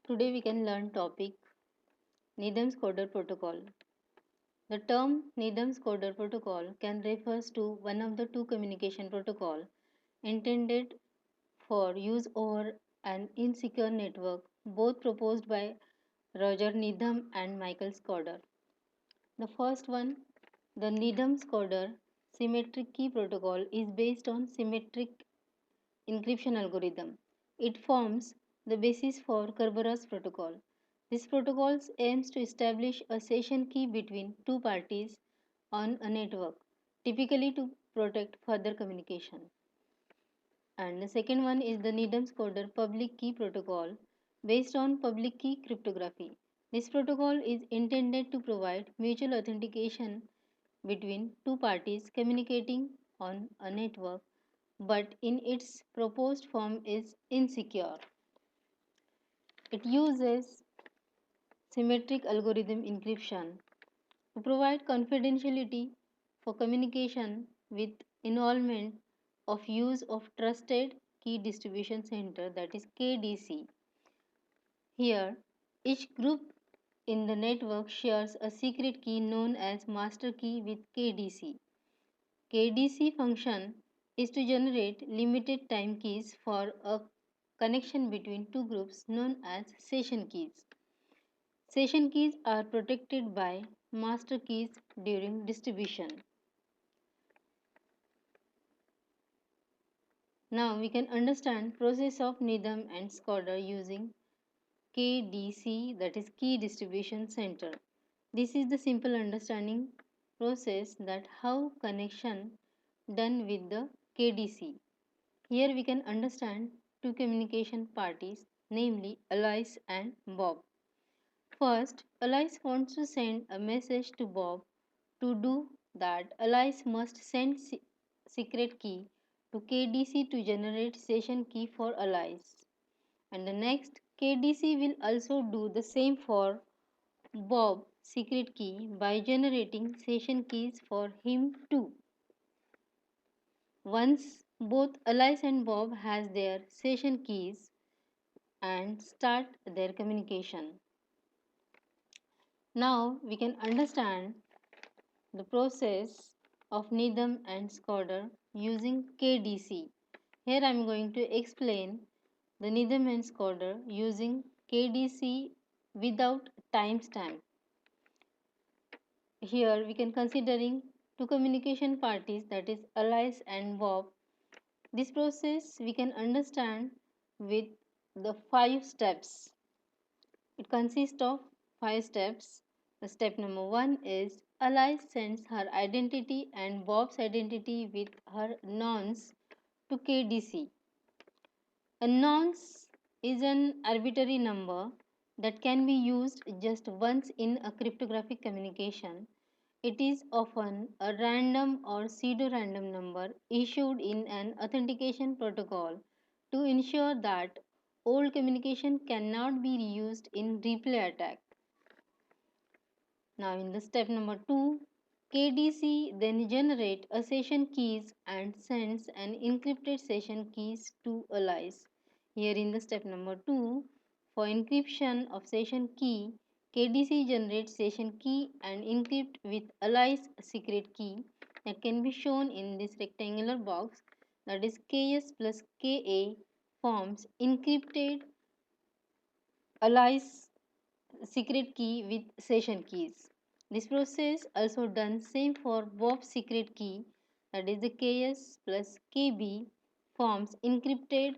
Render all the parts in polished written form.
Today we can learn topic Needham-Scoder protocol. The term Needham-Scoder protocol can refers to one of the two communication protocol intended for use over an insecure network, both proposed by Roger Needham and Michael Scoder. The first one, the Needham-Scoder symmetric key protocol, is based on symmetric encryption algorithm. It forms the basis for Kerberos protocol. This protocol aims to establish a session key between two parties on a network, typically to protect further communication. And the second one is the Needham-Scoder public key protocol based on public key cryptography. This protocol is intended to provide mutual authentication between two parties communicating on a network, but in its proposed form is insecure. It uses symmetric algorithm encryption to provide confidentiality for communication with involvement of use of trusted key distribution center, that is KDC. Here each group in the network shares a secret key known as master key with KDC. KDC function is to generate limited time keys for a connection between two groups known as session keys. Session keys are protected by master keys during distribution. Now we can understand process of Needham and Scoder using KDC, that is key distribution center. This is the simple understanding process that how connection done with the KDC. Here we can understand two communication parties, namely Alice and Bob. First, Alice wants to send a message to Bob. To do that, Alice must send secret key to KDC to generate session key for Alice. And the next, KDC will also do the same for Bob secret key by generating session keys for him too. Once both Alice and Bob has their session keys and start their communication. Now we can understand the process of Needham and Scoder using KDC. Here I am going to explain the Needham and Scoder using KDC without timestamp. Here we can considering two communication parties, that is Alice and Bob. This process we can understand with the 5 steps. It consists of 5 steps. The step number 1 is Alice sends her identity and Bob's identity with her nonce to KDC. A nonce is an arbitrary number that can be used just once in a cryptographic communication. It is often a random or pseudo-random number issued in an authentication protocol to ensure that old communication cannot be reused in replay attack. Now in the step number 2, KDC then generate a session keys and sends an encrypted session keys to Alice. Here in the step number 2, for encryption of session key, KDC generates session key and encrypt with Alice secret key that can be shown in this rectangular box, that is KS plus KA forms encrypted Alice secret key with session keys. This process also done same for Bob's secret key, that is the KS plus KB forms encrypted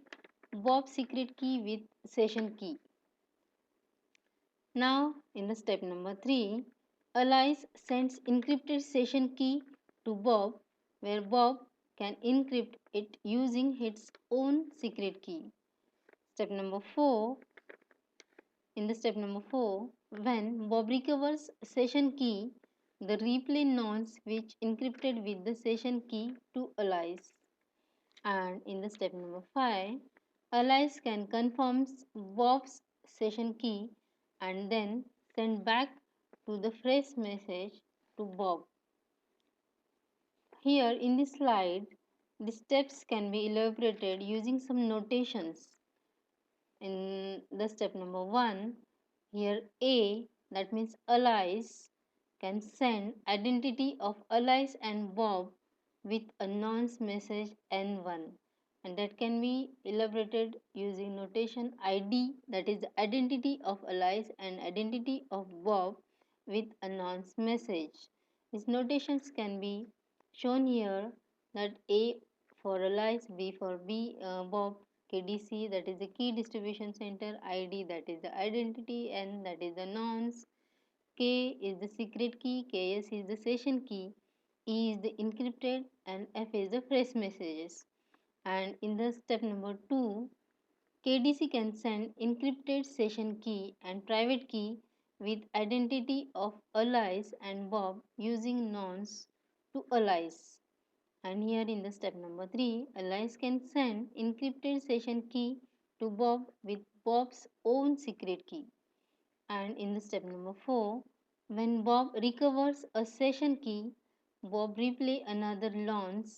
Bob's secret key with session key. Now in the step number 3, Alice sends encrypted session key to Bob, where Bob can encrypt it using its own secret key. Step number 4, in the step number 4, when Bob recovers session key, the replay nonce which encrypted with the session key to Alice. And in the step number 5, Alice can confirm Bob's session key and then send back to the fresh message to Bob. Here in this slide, the steps can be elaborated using some notations. In the step number 1, here A, that means Alice, can send identity of Alice and Bob with a nonce message N1, and that can be elaborated using notation ID, that is the identity of Alice and identity of Bob with a nonce message. These notations can be shown here, that A for Alice, B for Bob, KDC, that is the key distribution center, ID, that is the identity, N, that is the nonce, K is the secret key, KS is the session key, E is the encrypted, and F is the fresh messages. And in the step number 2, KDC can send encrypted session key and private key with identity of Alice and Bob using nonce to Alice. And here in the step number 3, Alice can send encrypted session key to Bob with Bob's own secret key. And in the step number 4, when Bob recovers a session key, Bob replay another launch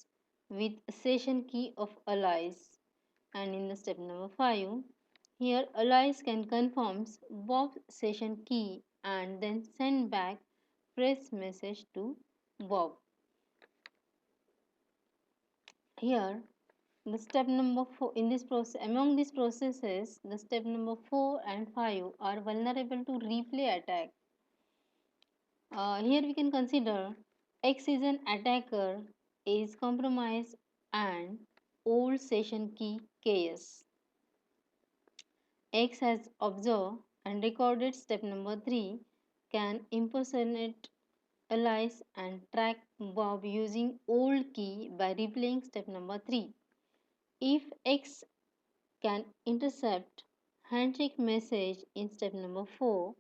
with a session key of Alice. And in the step number 5, here Alice can confirm Bob's session key and then send back fresh message to Bob. Here the step number 4 in this process, among these processes, the step number 4 and 5 are vulnerable to replay attack. Here we can consider X is an attacker, is compromised, and old session key KS. X has observed and recorded step number 3, can impersonate Alice and track Bob using old key by replaying step number 3. If X can intercept handshake message in step number 4,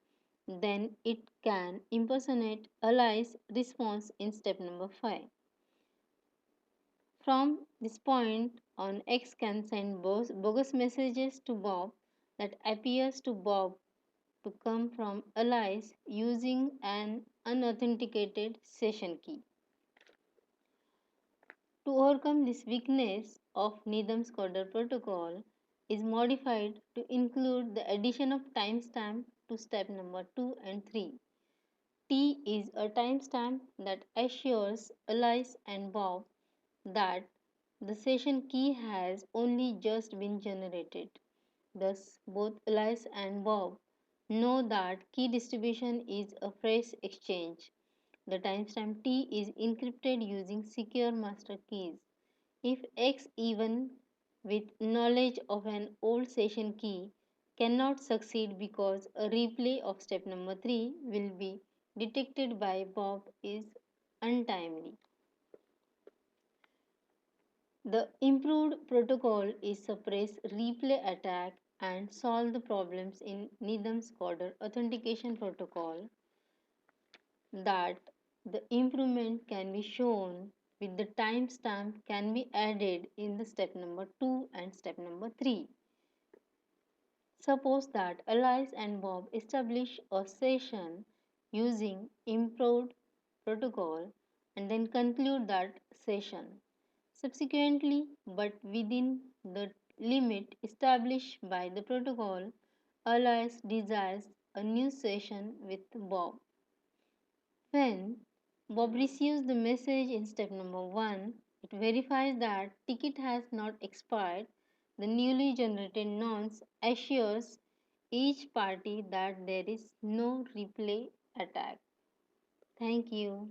then it can impersonate Alice's response in step number 5. From this point on, X can send bogus messages to Bob that appears to Bob to come from Alice using an unauthenticated session key. To overcome this weakness of Needham's Coder protocol is modified to include the addition of timestamp to step number 2 and 3. T is a timestamp that assures Alice and Bob that the session key has only just been generated. Thus, both Alice and Bob know that key distribution is a fresh exchange. The timestamp T is encrypted using secure master keys. If X, even with knowledge of an old session key, cannot succeed because a replay of step number 3 will be detected by Bob is untimely. The improved protocol is suppress replay attack and solve the problems in Needham's Coder authentication protocol. That the improvement can be shown with the timestamp can be added in the step number 2 and step number 3. Suppose that Alice and Bob establish a session using improved protocol and then conclude that session. Subsequently, but within the limit established by the protocol, Alice desires a new session with Bob. When Bob receives the message in step number 1, it verifies that ticket has not expired. The newly generated nonce assures each party that there is no replay attack. Thank you.